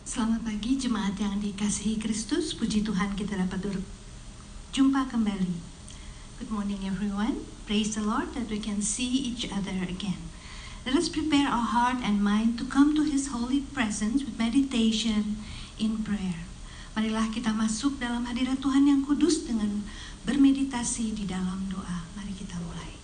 Selamat pagi jemaat yang dikasihi Kristus. Puji Tuhan kita dapat berjumpa kembali. Good morning everyone. Praise the Lord that we can see each other again. Let us prepare our heart and mind to come to His holy presence with meditation in prayer. Marilah kita masuk dalam hadirat Tuhan yang kudus dengan bermeditasi di dalam doa. Mari kita mulai.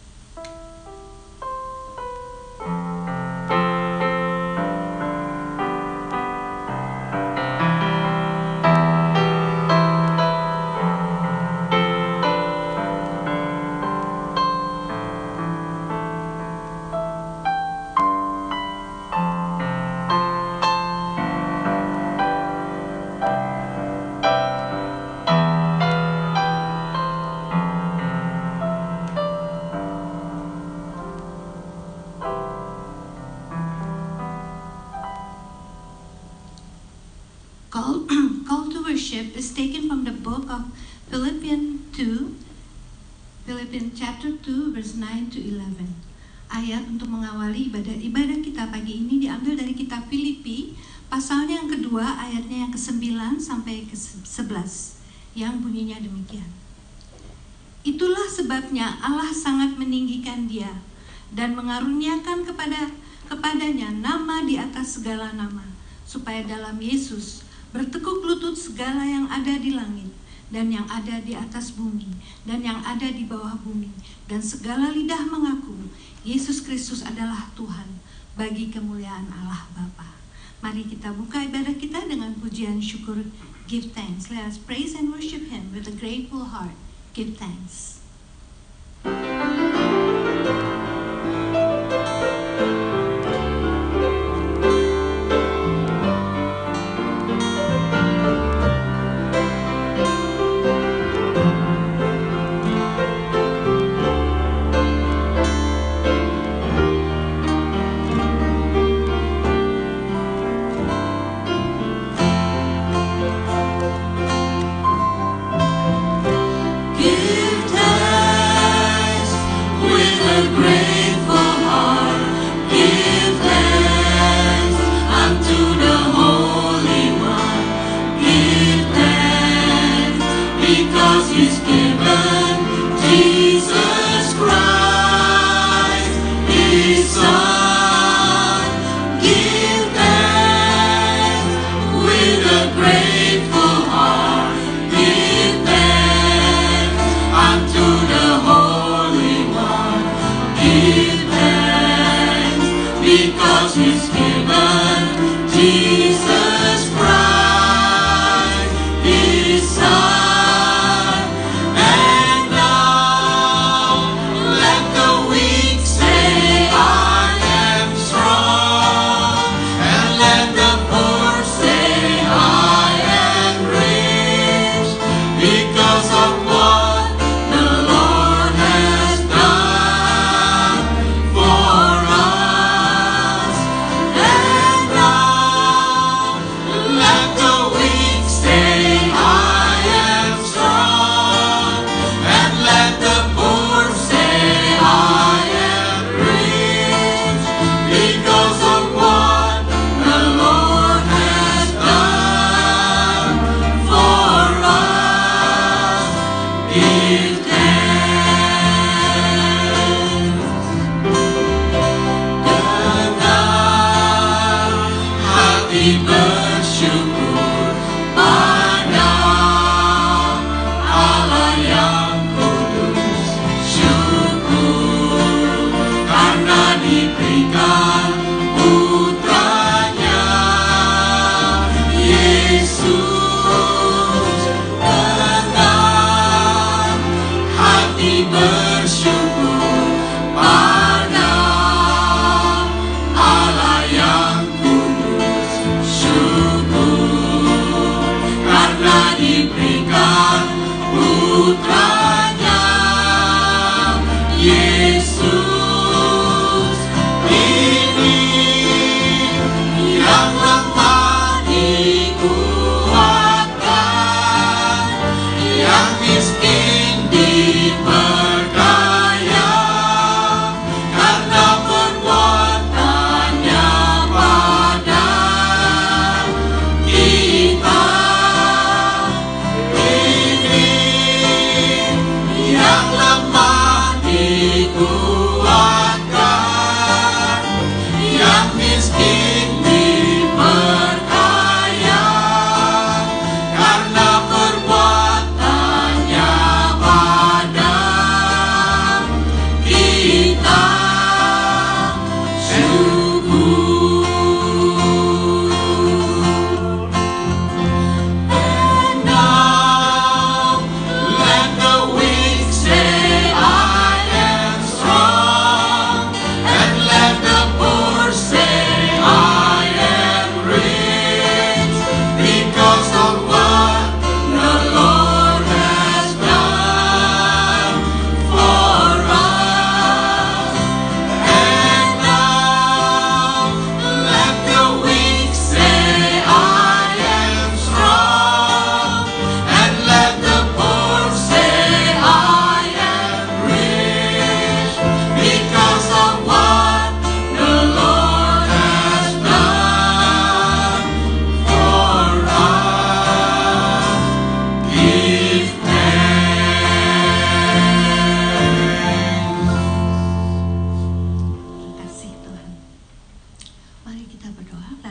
Call to worship is taken from the book of Philippians chapter 2 verse 9 to 11. Ayat untuk mengawali ibadah kita pagi ini diambil dari kitab Filipi, pasalnya yang kedua, ayatnya yang ke-9 sampai ke-11, yang bunyinya demikian. Itulah sebabnya Allah sangat meninggikan Dia dan mengaruniakan kepadanya nama di atas segala nama, supaya dalam Yesus bertekuk lutut segala yang ada di langit dan yang ada di atas bumi dan yang ada di bawah bumi, dan segala lidah mengaku Yesus Kristus adalah Tuhan, bagi kemuliaan Allah Bapa. Mari kita buka ibadah kita dengan pujian syukur. Give thanks. Let us praise and worship Him with a grateful heart. Give thanks.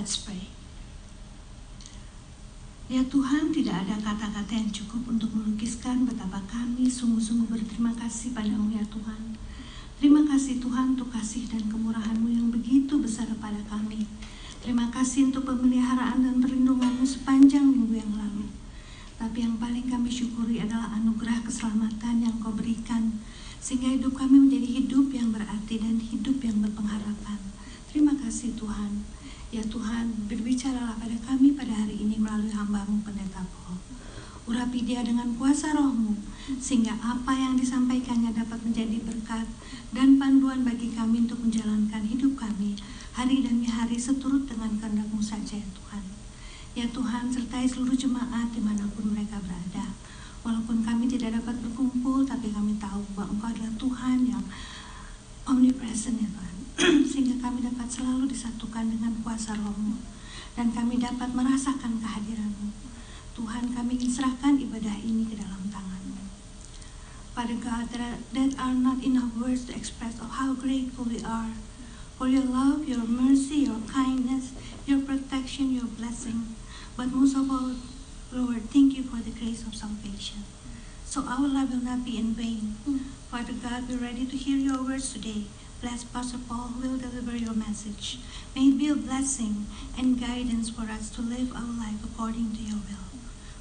Let's pray. Ya Tuhan, tidak ada kata-kata yang cukup untuk melukiskan betapa kami sungguh-sungguh berterima kasih padamu ya Tuhan. Terima kasih Tuhan untuk kasih dan kemurahan-Mu yang begitu besar pada kami. Terima kasih untuk pemeliharaan dan perlindungan-Mu sepanjang minggu yang lalu. Tapi yang paling kami syukuri adalah anugerah keselamatan yang Kau berikan, sehingga hidup kami menjadi hidup yang berarti dan hidup yang berpengharapan. Terima kasih Tuhan. Ya Tuhan, berbicaralah pada kami pada hari ini melalui hamba-Mu Pendeta Paul. Urapi dia dengan kuasa Roh-Mu, sehingga apa yang disampaikannya dapat menjadi berkat dan panduan bagi kami untuk menjalankan hidup kami hari demi hari seturut dengan kehendak-Mu saja ya Tuhan. Ya Tuhan, sertai seluruh jemaat dimanapun mereka berada. Walaupun kami tidak dapat berkumpul, tapi kami tahu bahwa Engkau adalah Tuhan yang omnipresent ya Tuhan. Sehingga kami dapat selalu disatukan dengan kuasa Roh-Mu, dan kami dapat merasakan kehadiran-Mu. Tuhan, kami ingin serahkan ibadah ini ke dalam tangan-Mu. Father God, that are not enough words to express of how grateful we are for your love, your mercy, your kindness, your protection, your blessing. But most of all, Lord, thank you for the grace of salvation. So our life will not be in vain. Father God, we're ready to hear your words today. Bless Pastor Paul who will deliver your message. May it be a blessing and guidance for us to live our life according to your will.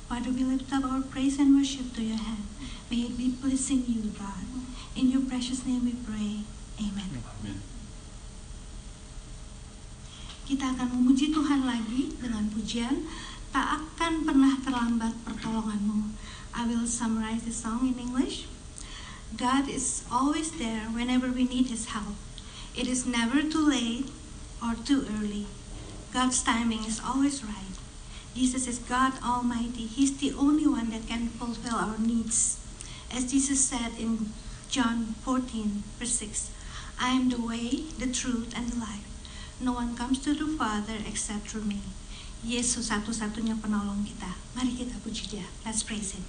Father, we lift up our praise and worship to your hand. May it be pleasing you, God. In your precious name we pray. Amen. Amen. Kita akan memuji Tuhan lagi dengan pujian Tak Akan Pernah Terlambat Pertolongan-Mu. I will summarize the song in English. God is always there whenever we need His help. It is never too late or too early. God's timing is always right. Jesus is God Almighty. He's the only one that can fulfill our needs. As Jesus said in John 14, verse 6, I am the way, the truth, and the life. No one comes to the Father except through me. Yesus satu-satunya penolong kita. Mari kita puji Dia. Let's praise Him.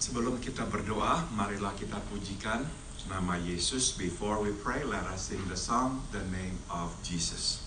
Sebelum kita berdoa, marilah kita pujikan nama Yesus. Before we pray, let us sing the song, The Name of Jesus.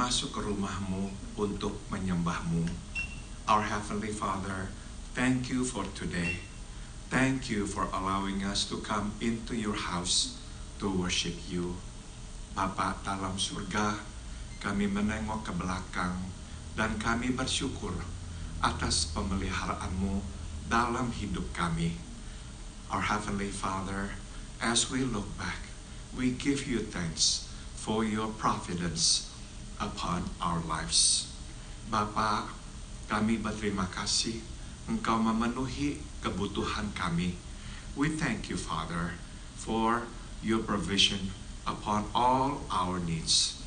Masuk ke rumahmu untuk menyembahmu. Our Heavenly Father, thank you for today. Thank you for allowing us to come into your house to worship you. Bapa dalam surga, kami menengok ke belakang dan kami bersyukur atas pemeliharaanmu dalam hidup kami. Our Heavenly Father, as we look back, we give you thanks for your providence upon our lives. Bapa, kami berterima kasih Engkau memenuhi kebutuhan kami. We thank you, Father, for your provision upon all our needs.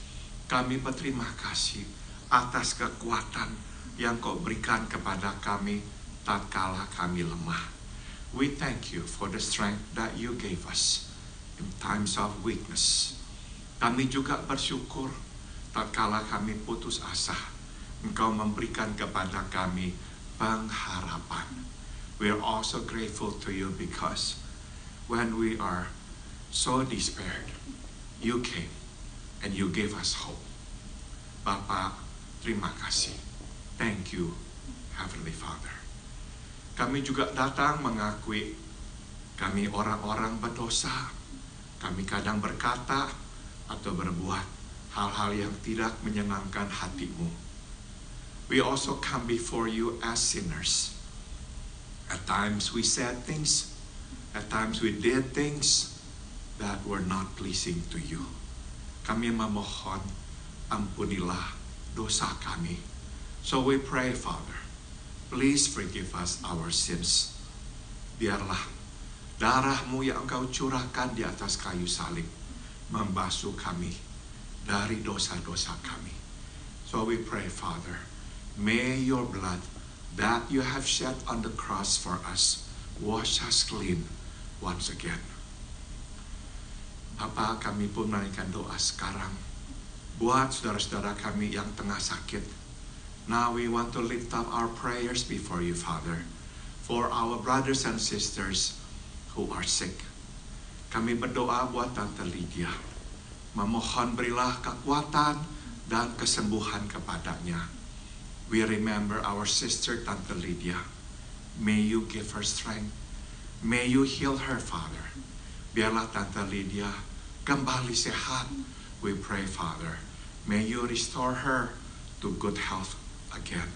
Kami berterima kasih atas kekuatan yang Kau berikan kepada kami tatkala kami lemah. We thank you for the strength that you gave us in times of weakness. Kami juga bersyukur tatkala kami putus asa, Engkau memberikan kepada kami pengharapan. We are also grateful to you because when we are so despaired, you came and you gave us hope. Bapa, terima kasih. Thank you, Heavenly Father. Kami juga datang mengakui kami orang-orang berdosa. Kami kadang berkata atau berbuat hal-hal yang tidak menyenangkan hatimu. We also come before you as sinners. At times we said things, at times we did things that were not pleasing to you. Kami memohon, ampunilah dosa kami. So we pray, Father, please forgive us our sins. Biarlah darah-Mu yang Engkau curahkan di atas kayu salib membasuh kami dari dosa-dosa kami. So we pray, Father, may your blood that you have shed on the cross for us wash us clean once again. Bapa, kami pun menaikkan doa sekarang buat saudara-saudara kami yang tengah sakit. Now we want to lift up our prayers before you, Father, for our brothers and sisters who are sick. Kami berdoa buat Tante Lydia. Memohon berilah kekuatan dan kesembuhan kepadanya. We remember our sister Tante Lydia. May you give her strength. May you heal her, Father. Biarlah Tante Lydia kembali sehat. We pray, Father. May you restore her to good health again.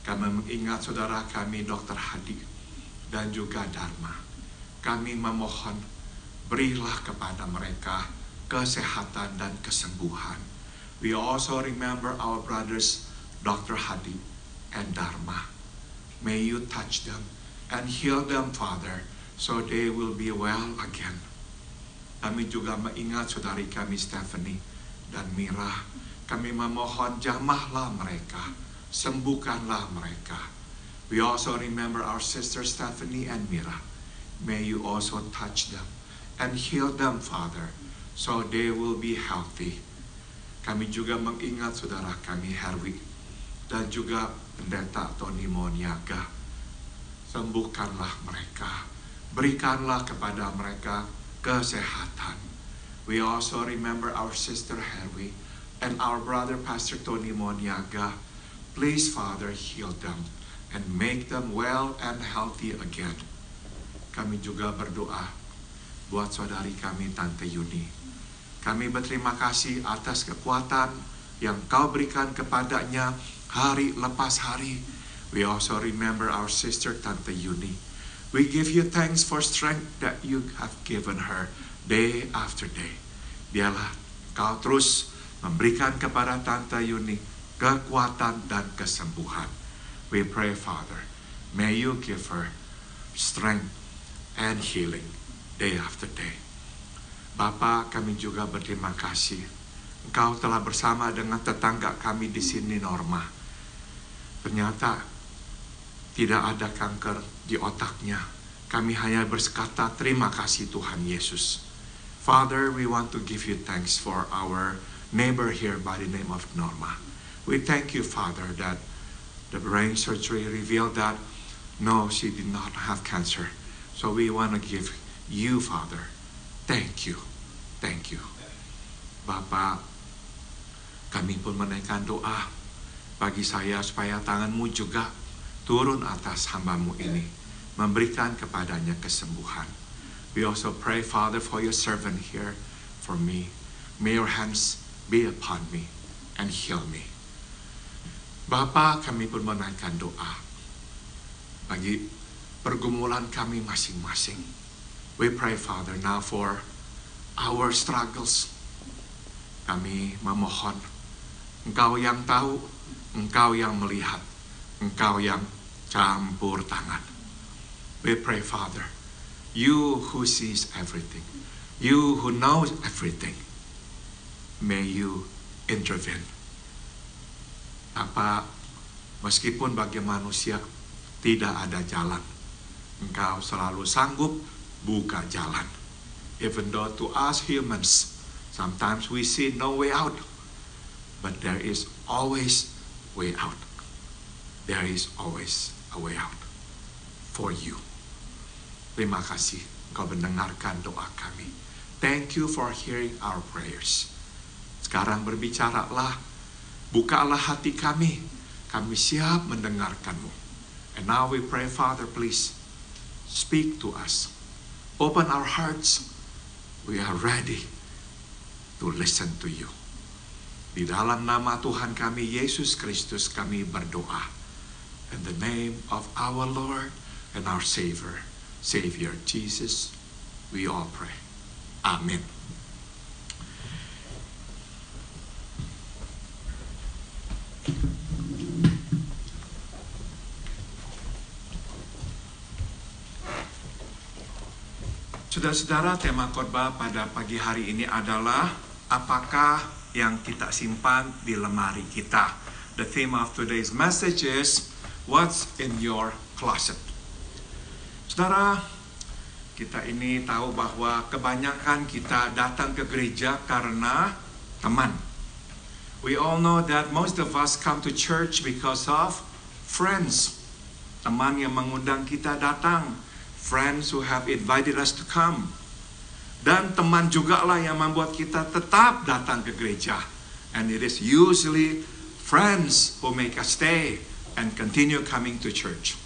Kami mengingat saudara kami Dr. Hadi dan juga Dharma. Kami memohon berilah kepada mereka kesehatan dan kesembuhan. We also remember our brothers Dr. Hadi and Dharma. May you touch them and heal them, Father, so they will be well again. Kami juga mengingat saudari kami Stephanie dan Mira. Kami memohon jamahlah mereka, sembuhkanlah mereka. We also remember our sister Stephanie and Mira. May you also touch them and heal them, Father, so they will be healthy. Kami juga mengingat saudara kami Herwi dan juga pendeta Tony Moniaga. Sembuhkanlah mereka, berikanlah kepada mereka kesehatan. We also remember our sister Herwi and our brother Pastor Tony Moniaga. Please, Father, heal them and make them well and healthy again. Kami juga berdoa buat saudari kami Tante Yuni. Kami berterima kasih atas kekuatan yang Kau berikan kepadanya hari lepas hari. We also remember our sister Tante Yuni. We give you thanks for strength that you have given her day after day. Biarlah Kau terus memberikan kepada Tante Yuni kekuatan dan kesembuhan. We pray, Father, may you give her strength and healing day after day. Bapa, kami juga berterima kasih. Engkau telah bersama dengan tetangga kami di sini, Norma. Ternyata tidak ada kanker di otaknya. Kami hanya berkata terima kasih Tuhan Yesus. Father, we want to give you thanks for our neighbor here by the name of Norma. We thank you, Father, that the brain surgery revealed that no, she did not have cancer. So we want to give you, Father, thank you. Thank you. Bapak, kami pun menaikkan doa bagi saya supaya tangan-Mu juga turun atas hamba-Mu ini, memberikan kepadanya kesembuhan. We also pray, Father, for your servant here, for me. May your hands be upon me and heal me. Bapak, kami pun menaikkan doa bagi pergumulan kami masing-masing. We pray, Father, now for our struggles. Kami memohon, Engkau yang tahu, Engkau yang melihat, Engkau yang campur tangan. We pray, Father, you who sees everything, you who knows everything, may you intervene. Apa, meskipun bagi manusia tidak ada jalan, Engkau selalu sanggup buka jalan. Even though to us humans, sometimes we see no way out, but there is always way out. There is always a way out for you. Terima kasih Engkau mendengarkan doa kami. Thank you for hearing our prayers. Sekarang berbicaralah, bukalah hati kami. Kami siap mendengarkan-Mu. And now we pray, Father, please speak to us. Open our hearts. We are ready to listen to you. Di dalam nama Tuhan kami, Yesus Kristus, kami berdoa. In the name of our Lord and our Savior, Jesus, we all pray. Amen. Saudara-saudara, tema khotbah pada pagi hari ini adalah apakah yang kita simpan di lemari kita. The theme of today's message is what's in your closet. Saudara, Kita ini tahu bahwa kebanyakan kita datang ke gereja karena teman. We all know that most of us come to church because of friends. Teman yang mengundang kita datang. Friends who have invited us to come. Dan teman juga lah yang membuat kita tetap datang ke gereja. And it is usually friends who make us stay and continue coming to church.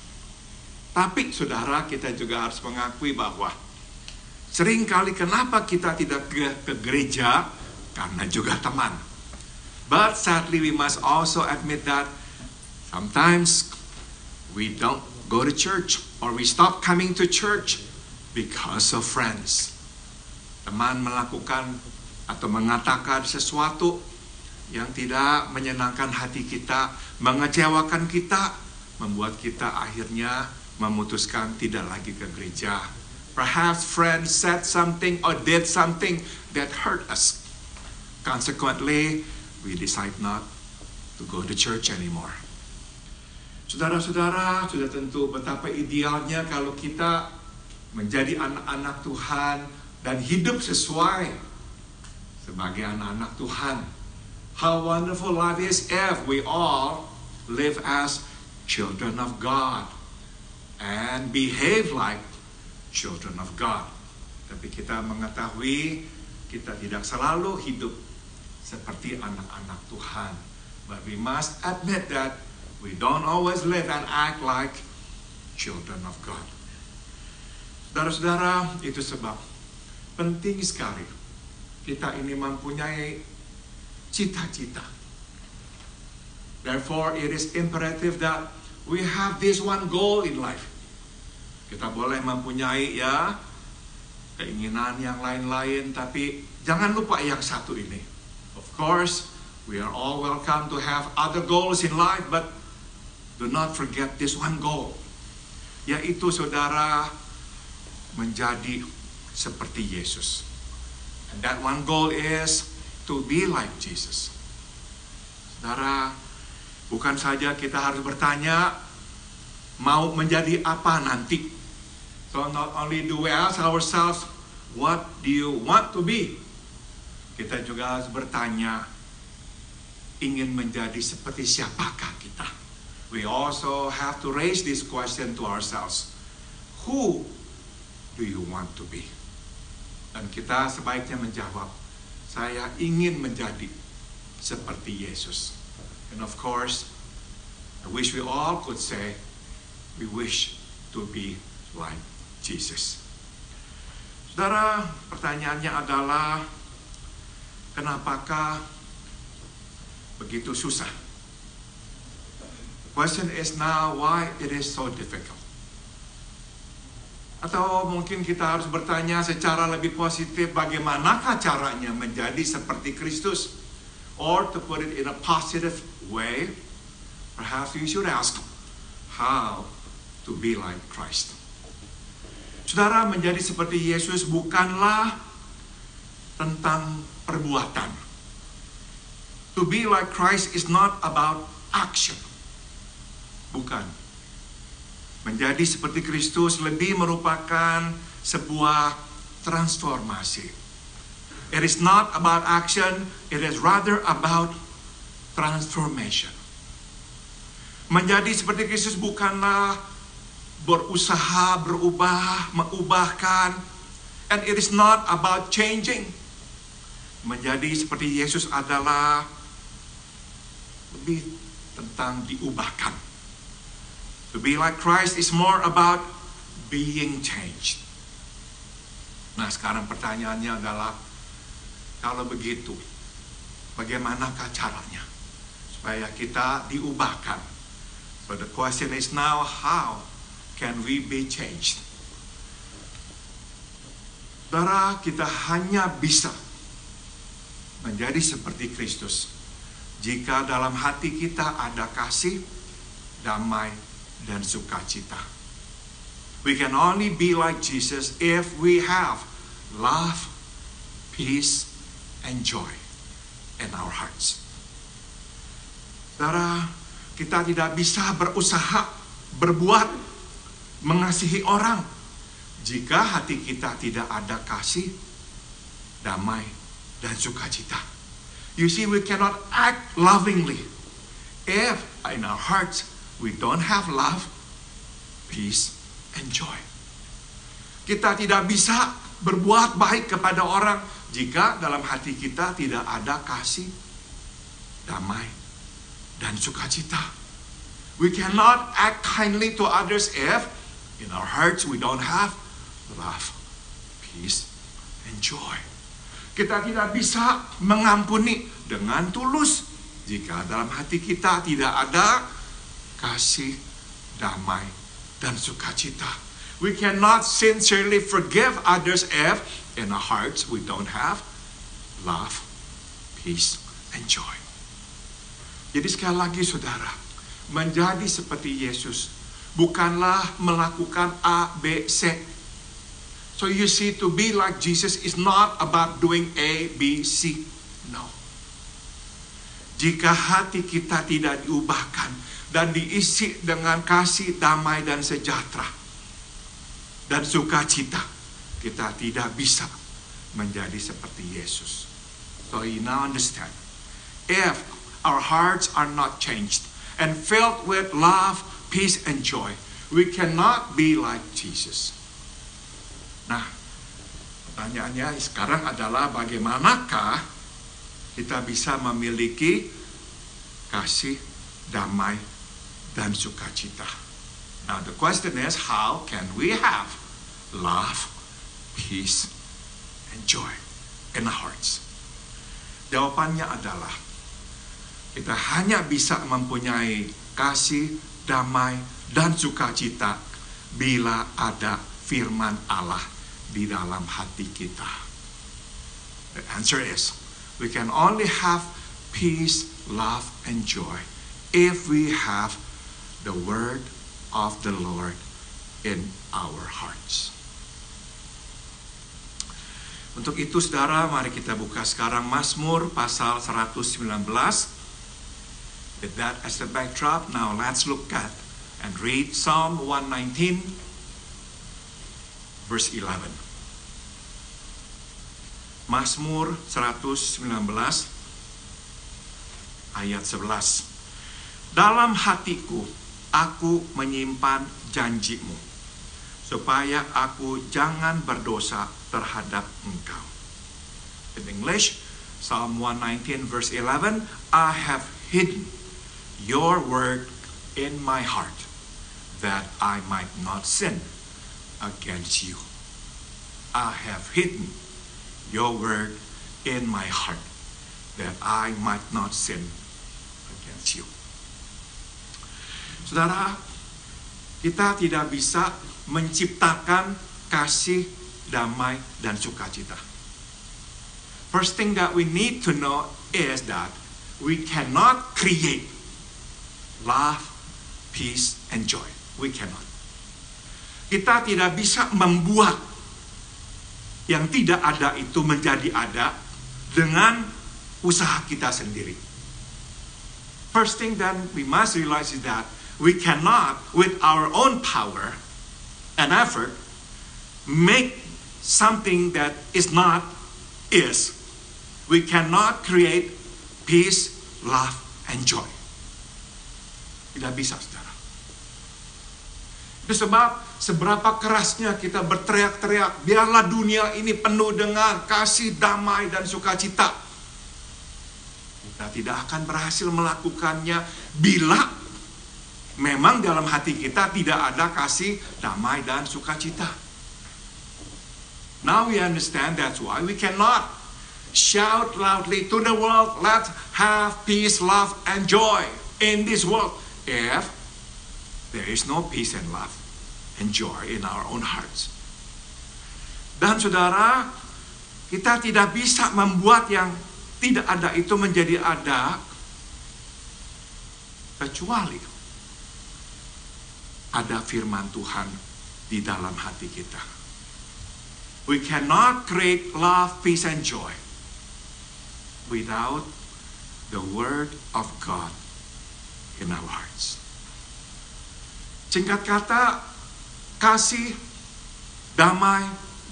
Tapi saudara, kita juga harus mengakui bahwa seringkali kenapa kita tidak ke gereja, karena juga teman. But sadly we must also admit that sometimes we don't go to church or we stop coming to church because of friends. Teman melakukan atau mengatakan sesuatu yang tidak menyenangkan hati kita, mengecewakan kita, membuat kita akhirnya memutuskan tidak lagi ke gereja. Perhaps friends said something or did something that hurt us. Consequently, we decide not to go to church anymore. Saudara-saudara, sudah tentu betapa idealnya kalau kita menjadi anak-anak Tuhan dan hidup sesuai sebagai anak-anak Tuhan. How wonderful life is if we all live as children of God and behave like children of God. Tapi kita mengetahui kita tidak selalu hidup seperti anak-anak Tuhan. But we must admit that we don't always live and act like children of God. Saudara-saudara, itu sebab penting sekali kita ini mempunyai cita-cita. Therefore, it is imperative that we have this one goal in life. Kita boleh mempunyai keinginan yang lain-lain, tapi jangan lupa yang satu ini. Of course, we are all welcome to have other goals in life, but do not forget this one goal. Yaitu saudara menjadi seperti Yesus. And that one goal is to be like Jesus. Saudara, bukan saja kita harus bertanya mau menjadi apa nanti. So not only do we ask ourselves, what do you want to be? Kita juga harus bertanya, ingin menjadi seperti siapakah kita? We also have to raise this question to ourselves. Who do you want to be? Dan kita sebaiknya menjawab, saya ingin menjadi seperti Yesus. And of course, I wish we all could say, we wish to be like Jesus. Saudara, pertanyaannya adalah, kenapakah begitu susah? The question is now, why it is so difficult? Atau mungkin kita harus bertanya secara lebih positif, bagaimanakah caranya menjadi seperti Kristus? Or to put it in a positive way, perhaps you should ask, how to be like Christ? Saudara, menjadi seperti Yesus bukanlah tentang perbuatan. To be like Christ is not about action. Bukan. Menjadi seperti Kristus lebih merupakan sebuah transformasi. It is not about action, it is rather about transformation. Menjadi seperti Kristus bukanlah berusaha, berubah, mengubahkan. And it is not about changing. Menjadi seperti Yesus adalah lebih tentang diubahkan. To be like Christ is more about being changed. Nah, sekarang pertanyaannya adalah, kalau begitu, bagaimanakah caranya supaya kita diubahkan? So the question is now, how can we be changed? Saudara, kita hanya bisa menjadi seperti Kristus jika dalam hati kita ada kasih, damai, dan sukacita. We can only be like Jesus if we have love, peace, and joy in our hearts. Saudara, kita tidak bisa berusaha, berbuat, mengasihi orang jika hati kita tidak ada kasih, damai, dan sukacita. You see, we cannot act lovingly if in our hearts we don't have love, peace, and joy. Kita tidak bisa berbuat baik kepada orang jika dalam hati kita tidak ada kasih, damai, dan sukacita. We cannot act kindly to others if in our hearts we don't have love, peace, and joy. Kita tidak bisa mengampuni dengan tulus jika dalam hati kita tidak ada kasih, damai, dan sukacita. We cannot sincerely forgive others if in our hearts we don't have love, peace, and joy. Jadi sekali lagi saudara, menjadi seperti Yesus bukanlah melakukan A, B, C. So you see, to be like Jesus is not about doing A, B, C. No. Jika hati kita tidak diubahkan dan diisi dengan kasih, damai, dan sejahtera, dan sukacita, kita tidak bisa menjadi seperti Yesus. So you now understand. If our hearts are not changed and filled with love, peace, and joy, we cannot be like Jesus. Nah, pertanyaannya sekarang adalah bagaimanakah kita bisa memiliki kasih, damai, dan sukacita. Now the question is, how can we have love, peace, and joy in our hearts? Jawabannya adalah, kita hanya bisa mempunyai kasih, damai, dan sukacita bila ada firman Allah di dalam hati kita. The answer is, we can only have peace, love, and joy if we have the word of the Lord in our hearts. Untuk itu saudara, mari kita buka sekarang Mazmur pasal 119. With that as the backdrop, now let's look at and read Psalm 119 verse 11. Mazmur 119 ayat 11. Dalam hatiku aku menyimpan janjimu, supaya aku jangan berdosa terhadap engkau. In English, Psalm 119 verse 11, I have hidden your word in my heart, that I might not sin against you. I have hidden your word in my heart, that I might not sin against you. Saudara, kita tidak bisa menciptakan kasih, damai, dan sukacita. First thing that we need to know is that we cannot create love, peace, and joy. We cannot. Kita tidak bisa membuat yang tidak ada itu menjadi ada dengan usaha kita sendiri. First thing that we must realize is that we cannot, with our own power and effort, make something that is not is. We cannot create peace, love, and joy. Tidak bisa, saudara. Itu sebab seberapa kerasnya kita berteriak-teriak, biarlah dunia ini penuh dengan kasih, damai, dan sukacita. Kita tidak akan berhasil melakukannya bila memang dalam hati kita tidak ada kasih, damai, dan sukacita. Now we understand that's why we cannot shout loudly to the world, let's have peace, love, and joy in this world, if there is no peace and love and joy in our own hearts. Dan saudara, kita tidak bisa membuat yang tidak ada itu menjadi ada, kecuali ada firman Tuhan di dalam hati kita. We cannot create love, peace, and joy without the word of God in our hearts. Singkat kata, kasih, damai,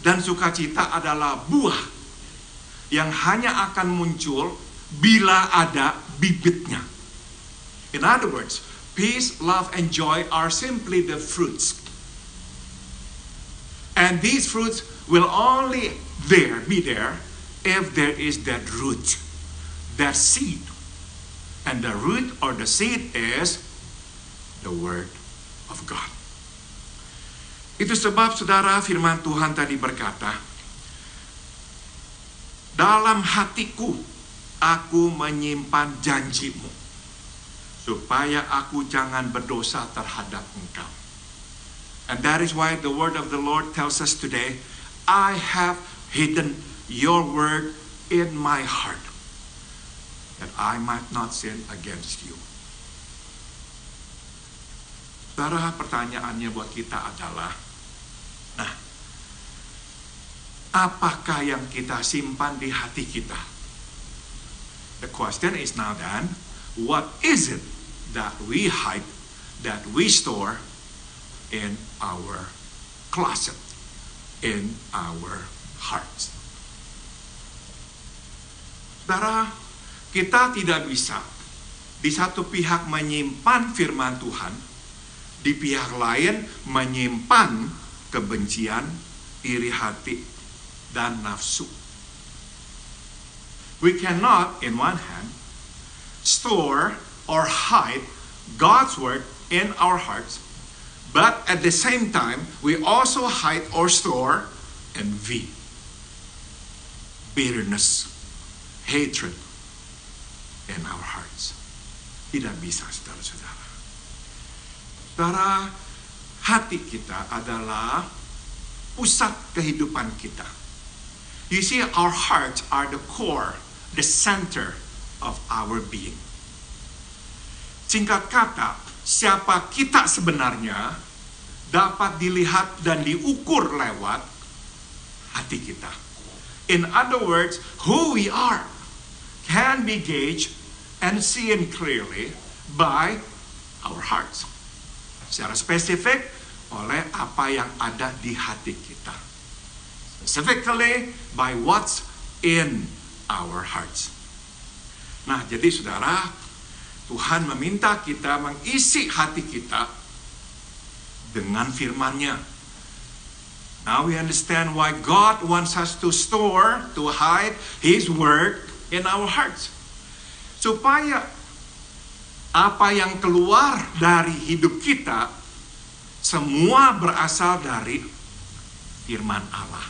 dan sukacita adalah buah yang hanya akan muncul bila ada bibitnya. In other words, peace, love, and joy are simply the fruits. And these fruits will only be there if there is that root, that seed. And the root or the seed is the Word of God. Itu sebab saudara, firman Tuhan tadi berkata, dalam hatiku aku menyimpan janjimu, supaya aku jangan berdosa terhadap engkau. And that is why the word of the Lord tells us today, I have hidden your word in my heart, that I might not sin against you. Saudara, pertanyaannya buat kita adalah, nah, apakah yang kita simpan di hati kita? The question is now then, what is it that we hide, that we store in our closet, in our hearts? Saudara, kita tidak bisa di satu pihak menyimpan firman Tuhan, di pihak lain menyimpan kebencian, iri hati, dan nafsu. We cannot, in one hand, store or hide God's word in our hearts, but at the same time, we also hide or store envy, bitterness, hatred in our hearts. Tidak bisa, saudara-saudara. Saudara, hati kita adalah pusat kehidupan kita. You see, our hearts are the core, the center of our being. Singkat kata, siapa kita sebenarnya dapat dilihat dan diukur lewat hati kita. In other words, who we are can be gauged and seen clearly by our hearts. Secara spesifik oleh apa yang ada di hati kita. Specifically by what's in our hearts. Nah, jadi saudara, Tuhan meminta kita mengisi hati kita dengan firman-Nya. Now we understand why God wants us to store, to hide His word in our hearts. Supaya apa yang keluar dari hidup kita semua berasal dari firman Allah.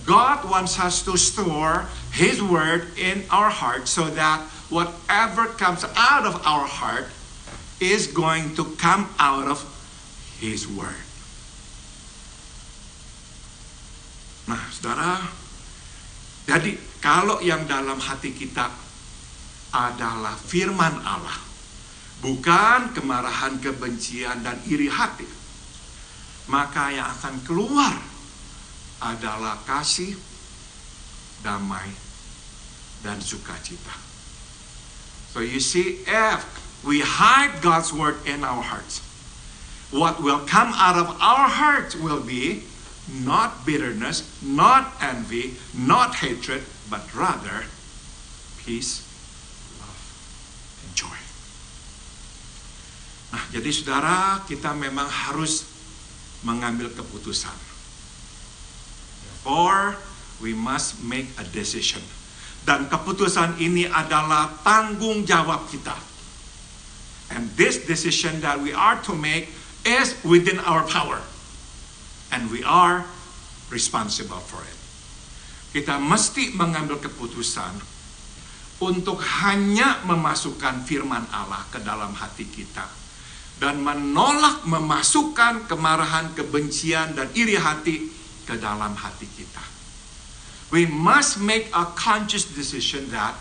God wants us to store His word in our heart so that whatever comes out of our heart is going to come out of His word. Nah, saudara, jadi kalau yang dalam hati kita adalah firman Allah, bukan kemarahan, kebencian, dan iri hati, maka yang akan keluar adalah kasih, damai, dan sukacita. So you see, if we hide God's word in our hearts, what will come out of our hearts will be not bitterness, not envy, not hatred, but rather peace, love, and joy. Nah, jadi saudara, kita memang harus mengambil keputusan. Therefore, we must make a decision. Dan keputusan ini adalah tanggung jawab kita. And this decision that we are to make is within our power. And we are responsible for it. Kita mesti mengambil keputusan untuk hanya memasukkan firman Allah ke dalam hati kita. Dan menolak memasukkan kemarahan, kebencian, dan iri hati ke dalam hati kita. We must make a conscious decision that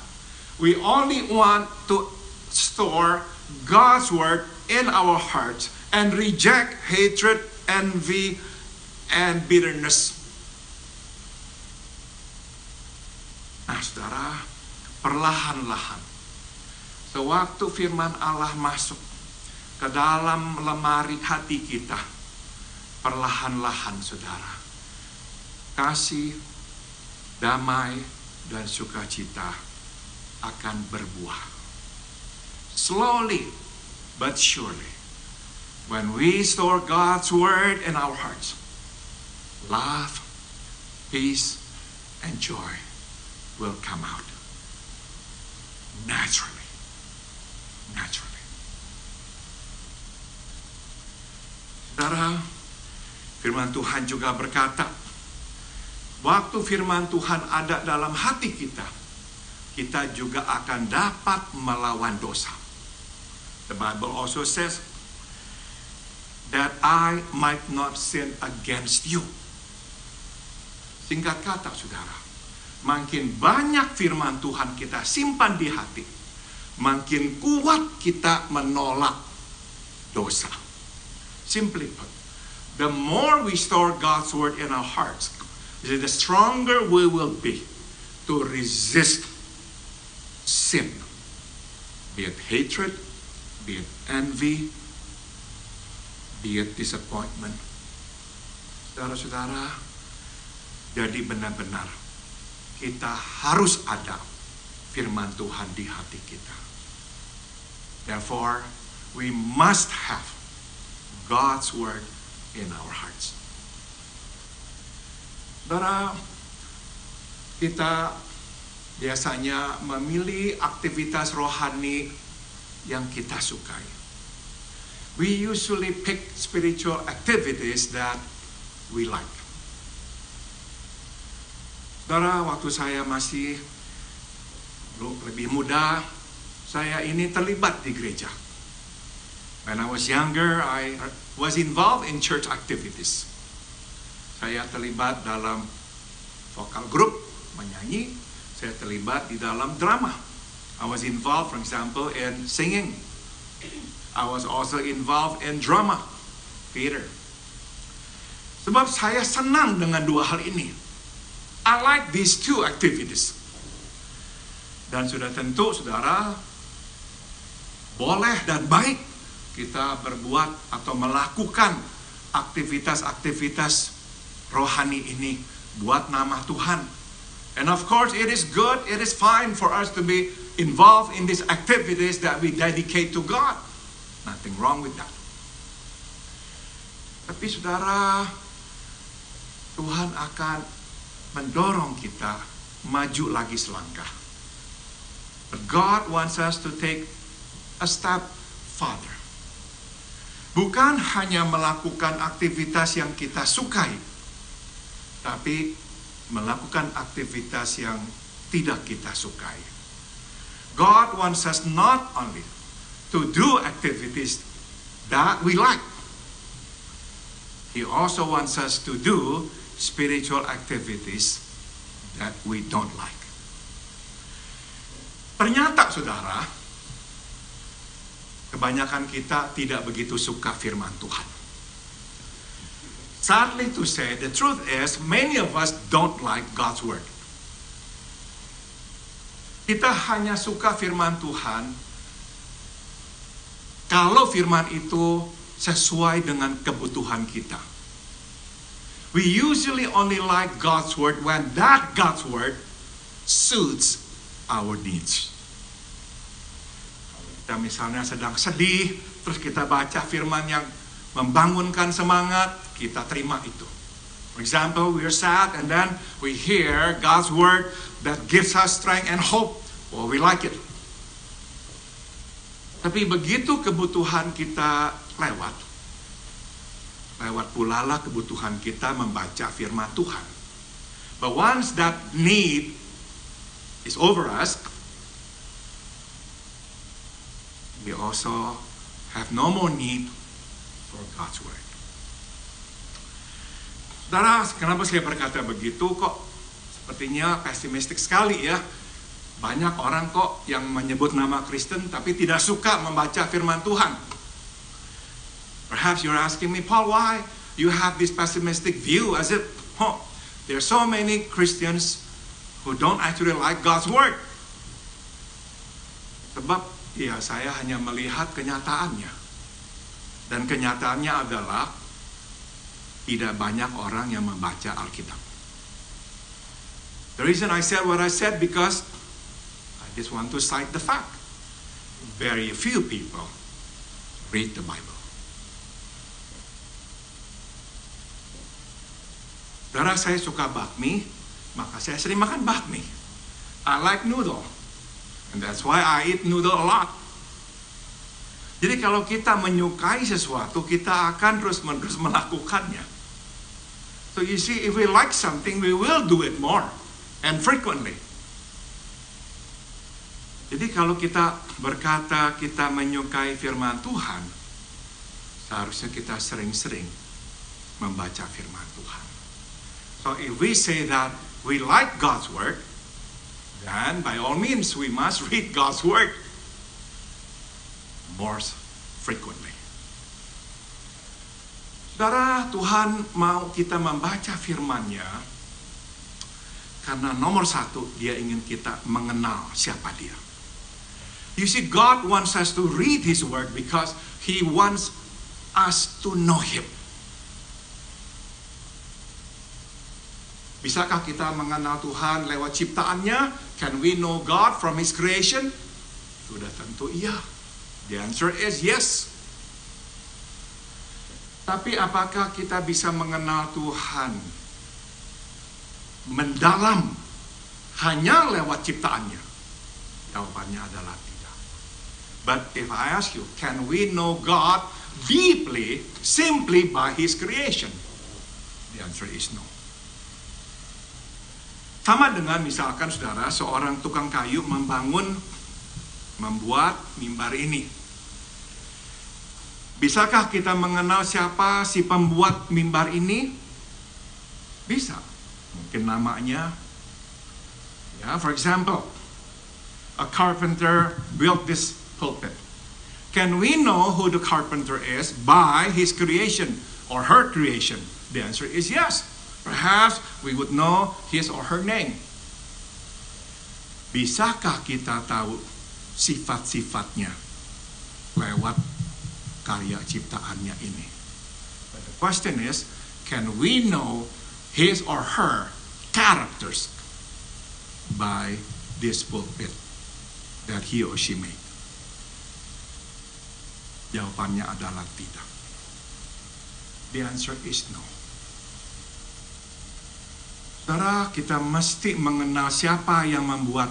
we only want to store God's word in our hearts and reject hatred, envy, and bitterness. Nah, saudara, perlahan-lahan, sewaktu firman Allah masuk ke dalam lemari hati kita, perlahan-lahan, saudara, kasih, damai, dan sukacita akan berbuah. Slowly but surely, when we store God's word in our hearts, love, peace, and joy will come out naturally. Saudara, firman Tuhan juga berkata, waktu firman Tuhan ada dalam hati kita, kita juga akan dapat melawan dosa. The Bible also says that I might not sin against you. Singkat kata, saudara, makin banyak firman Tuhan kita simpan di hati, makin kuat kita menolak dosa. Simply put, the more we store God's word in our hearts, the stronger we will be to resist sin. Be it hatred, be it envy, be it disappointment. Saudara-saudara, jadi benar-benar kita harus ada firman Tuhan di hati kita. Therefore, we must have God's word in our hearts. Saudara, kita biasanya memilih aktivitas rohani yang kita sukai. We usually pick spiritual activities that we like. Saudara, waktu saya masih lebih muda, saya ini terlibat di gereja. When I was younger, I was involved in church activities. Saya terlibat dalam vokal group, menyanyi. Saya terlibat di dalam drama. I was involved, for example, in singing. I was also involved in drama, theater. Sebab saya senang dengan dua hal ini. I like these two activities. Dan sudah tentu, saudara, boleh dan baik kita berbuat atau melakukan aktivitas-aktivitas rohani ini buat nama Tuhan. And of course, it is good, it is fine for us to be involved in these activities that we dedicate to God. Nothing wrong with that. Tapi saudara, Tuhan akan mendorong kita maju lagi selangkah. But God wants us to take a step farther. Bukan hanya melakukan aktivitas yang kita sukai, tapi melakukan aktivitas yang tidak kita sukai. God wants us not only to do activities that we like, He also wants us to do spiritual activities that we don't like. Ternyata, saudara, kebanyakan kita tidak begitu suka firman Tuhan. Sadly to say, the truth is, many of us don't like God's word. Kita hanya suka firman Tuhan kalau firman itu sesuai dengan kebutuhan kita. We usually only like God's word when that God's word suits our needs. Kita misalnya sedang sedih, terus kita baca firman yang membangunkan semangat, kita terima itu. For example, we are sad and then we hear God's word that gives us strength and hope. Well, we like it. Tapi begitu kebutuhan kita lewat pula lah kebutuhan kita membaca firman Tuhan. But once that need is over us, we also have no more need for God's word. Saudara, kenapa saya berkata begitu? Kok sepertinya pesimistik sekali ya. Banyak orang kok yang menyebut nama Kristen tapi tidak suka membaca firman Tuhan. Perhaps you're asking me, Paul, why you have this pessimistic view as if there are so many Christians who don't actually like God's word. Sebab ya, saya hanya melihat kenyataannya. Dan kenyataannya adalah tidak banyak orang yang membaca Alkitab. The reason I said what I said because I just want to cite the fact. Very few people read the Bible. Saudara, saya suka bakmi, maka saya sering makan bakmi. I like noodle, and that's why I eat noodle a lot. Jadi kalau kita menyukai sesuatu, kita akan terus-menerus melakukannya. So you see, if we like something, we will do it more and frequently. Jadi kalau kita berkata kita menyukai firman Tuhan, seharusnya kita sering-sering membaca firman Tuhan. So if we say that we like God's word, then by all means we must read God's word more frequently. Saudara, Tuhan mau kita membaca firman-Nya karena nomor satu, Dia ingin kita mengenal siapa Dia. You see, God wants us to read His word because He wants us to know Him. Bisakah kita mengenal Tuhan lewat ciptaannya? Can we know God from His creation? Sudah tentu iya. The answer is yes. Tapi apakah kita bisa mengenal Tuhan mendalam hanya lewat ciptaannya? Jawabannya adalah tidak. But if I ask you, can we know God deeply simply by His creation? The answer is no. Sama dengan misalkan saudara, seorang tukang kayu membuat mimbar ini. Bisakah kita mengenal siapa si pembuat mimbar ini? Bisa. Mungkin namanya. Ya, for example, a carpenter built this pulpit. Can we know who the carpenter is by his creation or her creation? The answer is yes. Perhaps we would know his or her name. Bisakah kita tahu sifat-sifatnya lewat karya ciptaannya ini? But the question is, can we know his or her characters by this pulpit that he or she made? Jawabannya adalah tidak. The answer is no. Saudara, kita mesti mengenal siapa yang membuat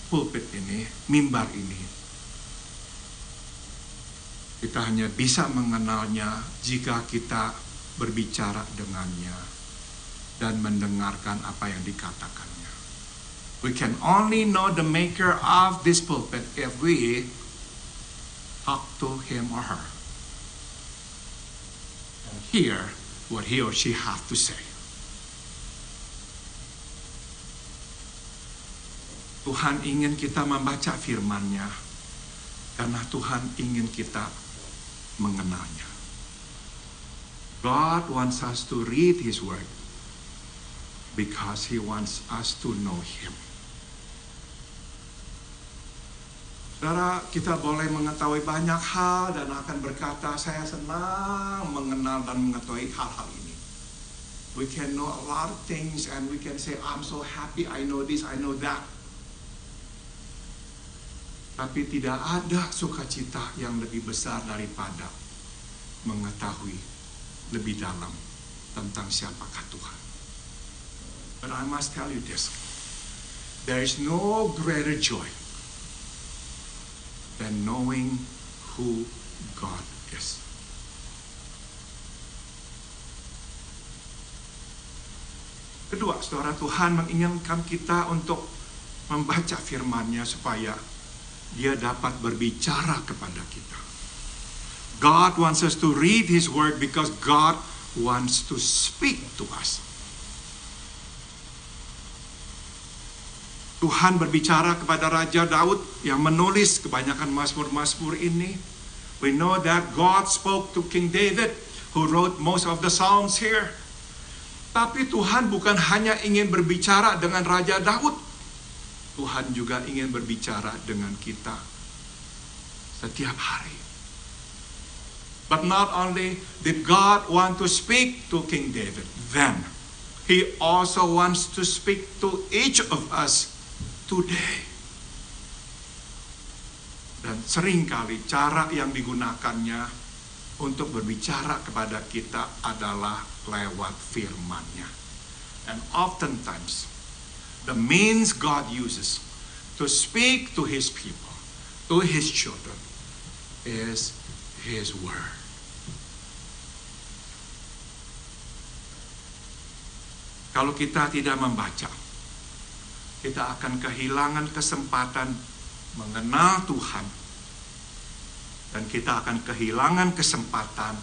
pulpit ini, mimbar ini. Kita hanya bisa mengenalnya jika kita berbicara dengannya dan mendengarkan apa yang dikatakannya. We can only know the maker of this pulpit if we talk to him or her and hear what he or she has to say. Tuhan ingin kita membaca firman-Nya karena Tuhan ingin kita mengenalnya. God wants us to read His word because He wants us to know Him. Saudara, kita boleh mengetahui banyak hal dan akan berkata, saya senang mengenal dan mengetahui hal-hal ini. We can know a lot of things and we can say, I'm so happy, I know this, I know that. Tapi tidak ada sukacita yang lebih besar daripada mengetahui lebih dalam tentang siapakah Tuhan. But I must tell you this. There is no greater joy than knowing who God is. Kedua, saudara, Tuhan menginginkan kita untuk membaca firman-Nya supaya Dia dapat berbicara kepada kita. God wants us to read His word because God wants to speak to us. Tuhan berbicara kepada Raja Daud yang menulis kebanyakan mazmur-mazmur ini. We know that God spoke to King David who wrote most of the Psalms here. Tapi Tuhan bukan hanya ingin berbicara dengan Raja Daud. Tuhan juga ingin berbicara dengan kita setiap hari. But not only did God want to speak to King David then, He also wants to speak to each of us today. Dan seringkali cara yang digunakannya untuk berbicara kepada kita adalah lewat firman-Nya. And oftentimes, the means God uses to speak to His people, to His children, is His Word. Kalau kita tidak membaca, kita akan kehilangan kesempatan mengenal Tuhan. Dan kita akan kehilangan kesempatan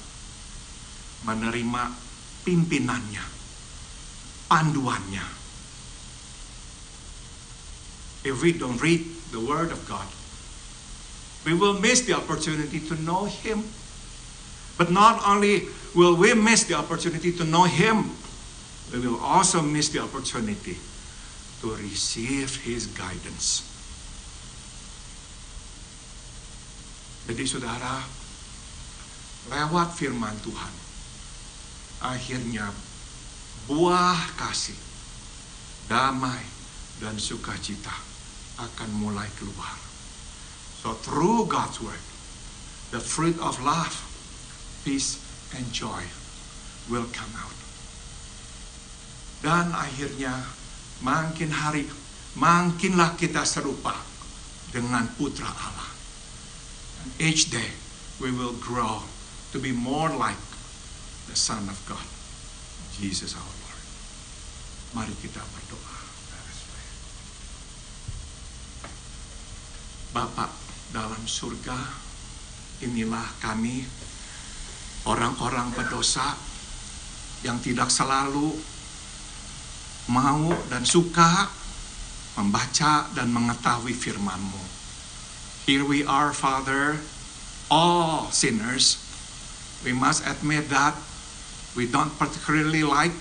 menerima pimpinannya, panduannya. If we don't read the Word of God, we will miss the opportunity to know Him. But not only will we miss the opportunity to know Him, we will also miss the opportunity to receive His guidance. Jadi saudara, lewat firman Tuhan, akhirnya buah kasih, damai, dan sukacita akan mulai keluar. So through God's Word, the fruit of love, peace, and joy will come out. Dan akhirnya makin hari, makinlah kita serupa dengan putra Allah. And each day we will grow to be more like the Son of God, Jesus our Lord. Mari kita berdoa. Bapa dalam surga, inilah kami, orang-orang berdosa yang tidak selalu mau dan suka membaca dan mengetahui firman-Mu. Here we are, Father, all sinners. We must admit that we don't particularly like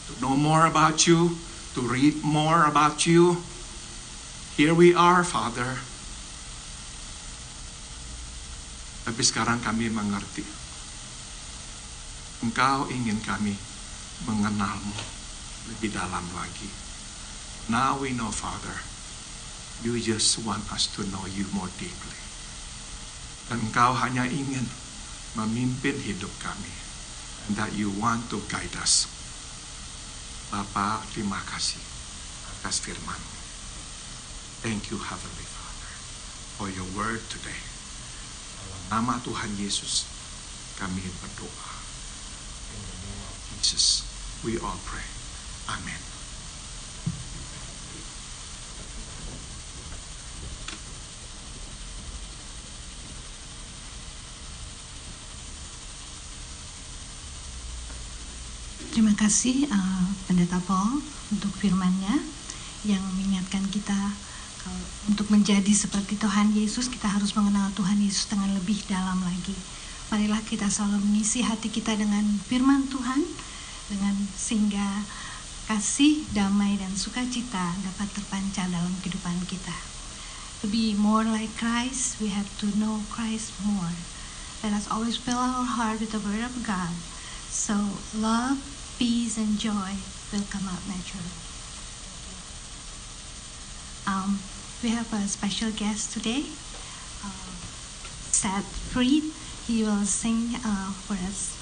to know more about You, to read more about You. Here we are, Father. Tapi sekarang kami mengerti. Engkau ingin kami mengenal-Mu lebih dalam lagi. Now we know, Father, You just want us to know You more deeply. Dan Engkau hanya ingin memimpin hidup kami. And that You want to guide us. Bapa, terima kasih atas firman. Thank You, Heavenly Father, for Your word today. Dalam nama Tuhan Yesus, kami berdoa. In the name of Jesus, we all pray. Amen. Terima kasih Pendeta Paul untuk firman-Nya yang mengingatkan kita untuk menjadi seperti Tuhan Yesus, kita harus mengenal Tuhan Yesus dengan lebih dalam lagi. Marilah kita selalu mengisi hati kita dengan firman Tuhan, dengan sehingga kasih, damai, dan sukacita dapat terpancar dalam kehidupan kita. To be more like Christ, we have to know Christ more. Let us always fill our heart with the Word of God, so love, peace, and joy will come out naturally. We have a special guest today, Seth Freed. He will sing for us.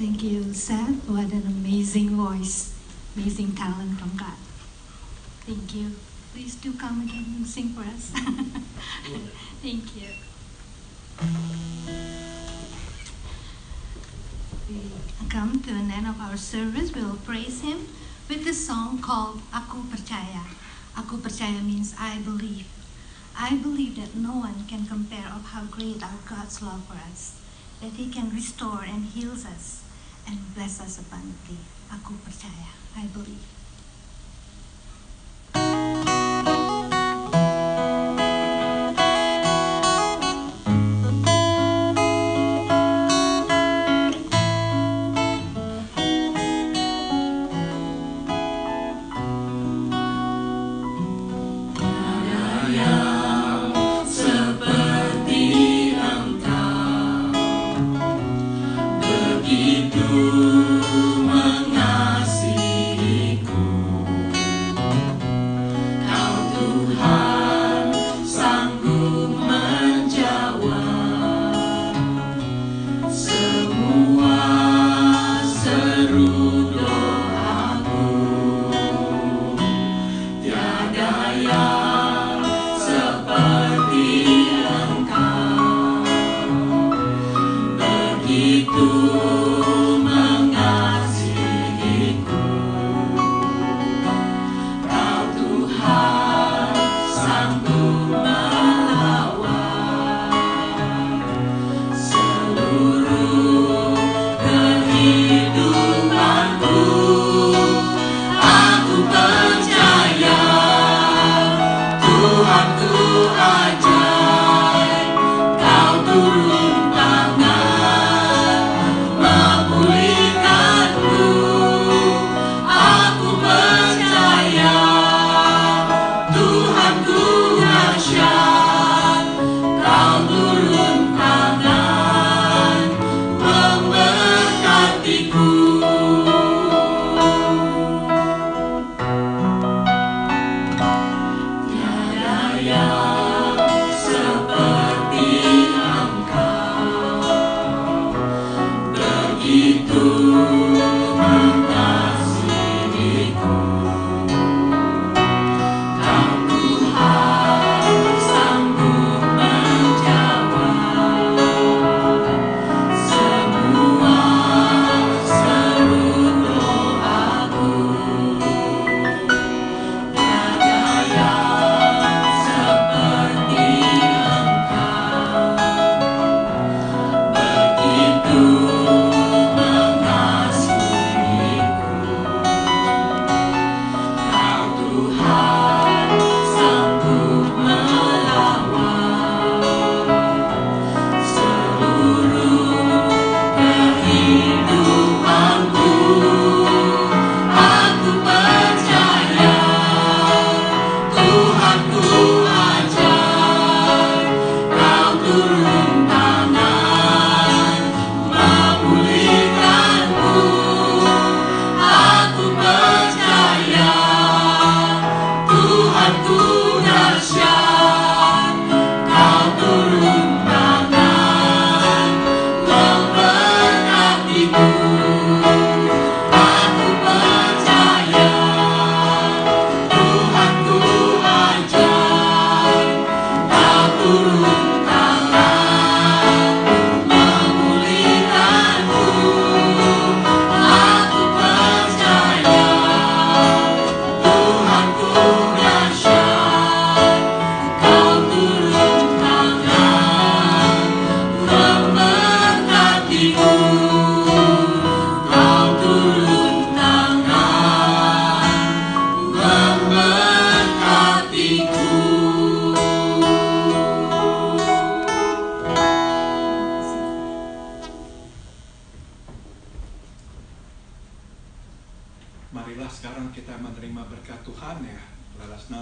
Thank you, Seth. What an amazing voice, amazing talent from God. Thank you. Please do come again and sing for us. Thank you. We come to an end of our service. We will praise Him with the song called Aku Percaya. Aku Percaya means I believe. I believe that no one can compare of how great our God's love for us, that He can restore and heals us and bless us abundantly. Aku percaya, I believe. Mengasihiku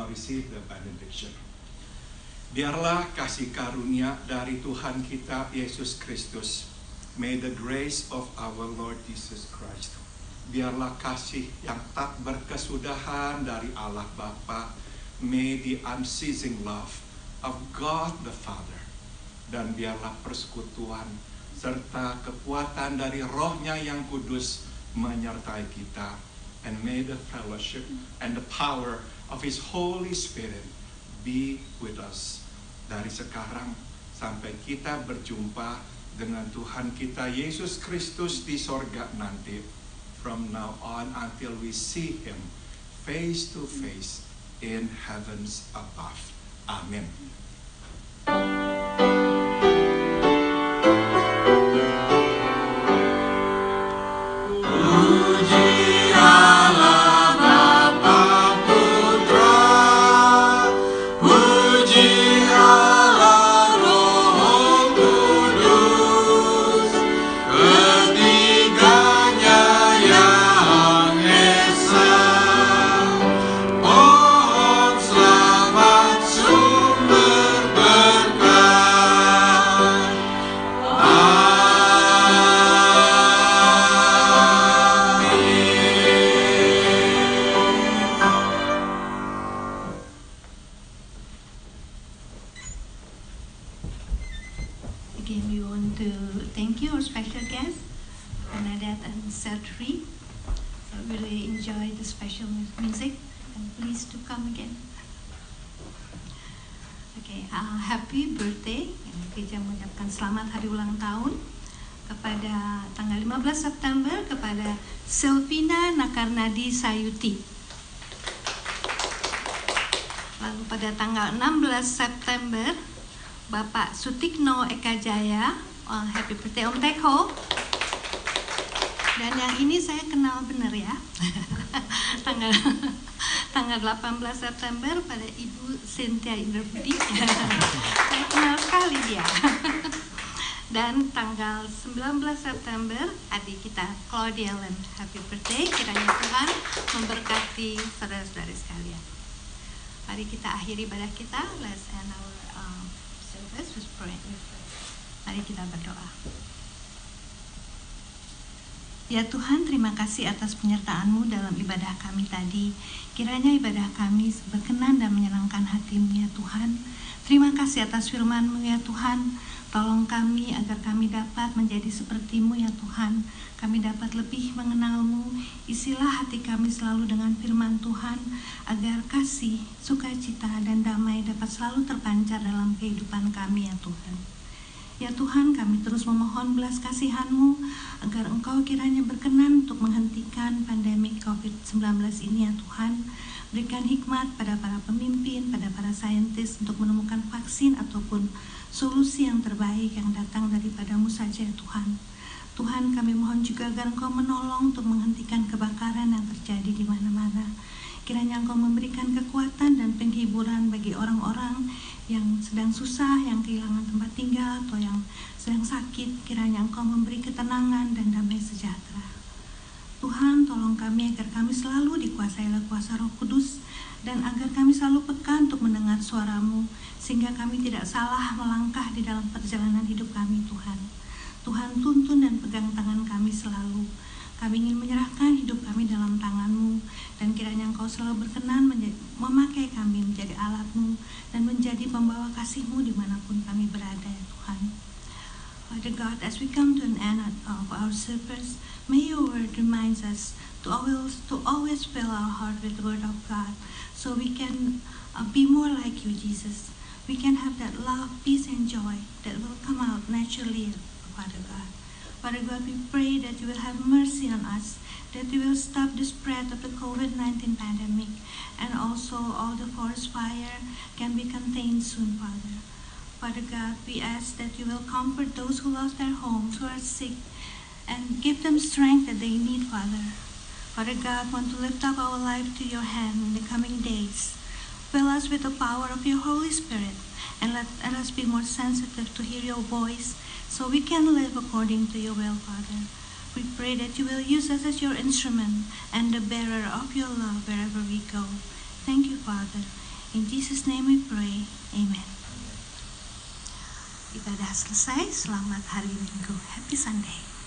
receive the benediction. Biarlah kasih karunia dari Tuhan kita Yesus Kristus. May the grace of our Lord Jesus Christ. Biarlah kasih yang tak berkesudahan dari Allah Bapa. May the unceasing love of God the Father. Dan biarlah persekutuan serta kekuatan dari Roh-Nya yang kudus menyertai kita. And may the fellowship and the power of His Holy Spirit be with us dari sekarang sampai kita berjumpa dengan Tuhan kita Yesus Kristus di sorga nanti, from now on until we see Him face to face in heavens above. Amen. Again, we want to thank you, our special guests, Bernadette and Sertri. So we really enjoy the special music, and please to come again. Okay, happy birthday. Gereja mengucapkan selamat hari ulang tahun kepada tanggal 15 September kepada Selvina Nakarnadi Sayuti. Lalu pada tanggal 16 September Bapak Sutikno Eka Jaya, happy birthday Om Teko. Dan yang ini saya kenal benar ya. tanggal 18 September pada Ibu Cynthia Indrabudi. Saya kenal sekali dia. Dan tanggal 19 September adik kita Claudia Len, happy birthday. Kiranya Tuhan memberkati saudara-saudari sekalian. Mari kita akhiri ibadah kita. Let's end our service with prayer. Mari kita berdoa. Ya Tuhan, terima kasih atas penyertaan-Mu dalam ibadah kami tadi. Kiranya ibadah kami berkenan dan menyenangkan hati-Mu ya Tuhan. Terima kasih atas firman-Mu ya Tuhan. Tolong kami agar kami dapat menjadi seperti-Mu ya Tuhan. Kami dapat lebih mengenal-Mu. Isilah hati kami selalu dengan firman Tuhan, agar kasih, sukacita, dan damai dapat selalu terpancar dalam kehidupan kami ya Tuhan. Ya Tuhan, kami terus memohon belas kasihan-Mu agar Engkau kiranya berkenan untuk menghentikan pandemi COVID-19 ini ya Tuhan. Berikan hikmat pada para pemimpin, pada para saintis untuk menemukan vaksin ataupun solusi yang terbaik yang datang daripada-Mu saja ya Tuhan. Tuhan, kami mohon juga agar Engkau menolong untuk menghentikan kebakaran yang terjadi di mana-mana. Kiranya Engkau memberikan kekuatan dan penghiburan bagi orang-orang yang sedang susah, yang kehilangan tempat tinggal, atau yang sedang sakit. Kiranya Engkau memberi ketenangan dan damai sejahtera. Tuhan, tolong kami agar kami selalu dikuasai oleh kuasa Roh Kudus, dan agar kami selalu peka untuk mendengar suara-Mu, sehingga kami tidak salah melangkah di dalam perjalanan hidup kami Tuhan. Tuhan, tuntun dan pegang tangan kami selalu. Kami ingin menyerahkan hidup kami dalam tangan-Mu, dan kiranya Engkau selalu berkenan memakai kami menjadi alat-Mu dan menjadi pembawa kasih-Mu dimanapun kami berada ya Tuhan. Father God, as we come to an end of our service, may Your word remind us to always fill our heart with the word of God, so we can be more like You, Jesus. We can have that love, peace, and joy that will come out naturally, Father God. Father God, we pray that You will have mercy on us, that You will stop the spread of the COVID-19 pandemic, and also all the forest fire can be contained soon, Father. Father God, we ask that You will comfort those who lost their homes, who are sick, and give them strength that they need, Father. Father God, want to lift up our life to Your hand in the coming days. Fill us with the power of Your Holy Spirit, and let us be more sensitive to hear Your voice, so we can live according to Your will, Father. We pray that You will use us as Your instrument and the bearer of Your love wherever we go. Thank You, Father. In Jesus' name we pray. Amen. Ibadah selesai. Selamat hari Minggu. Happy Sunday.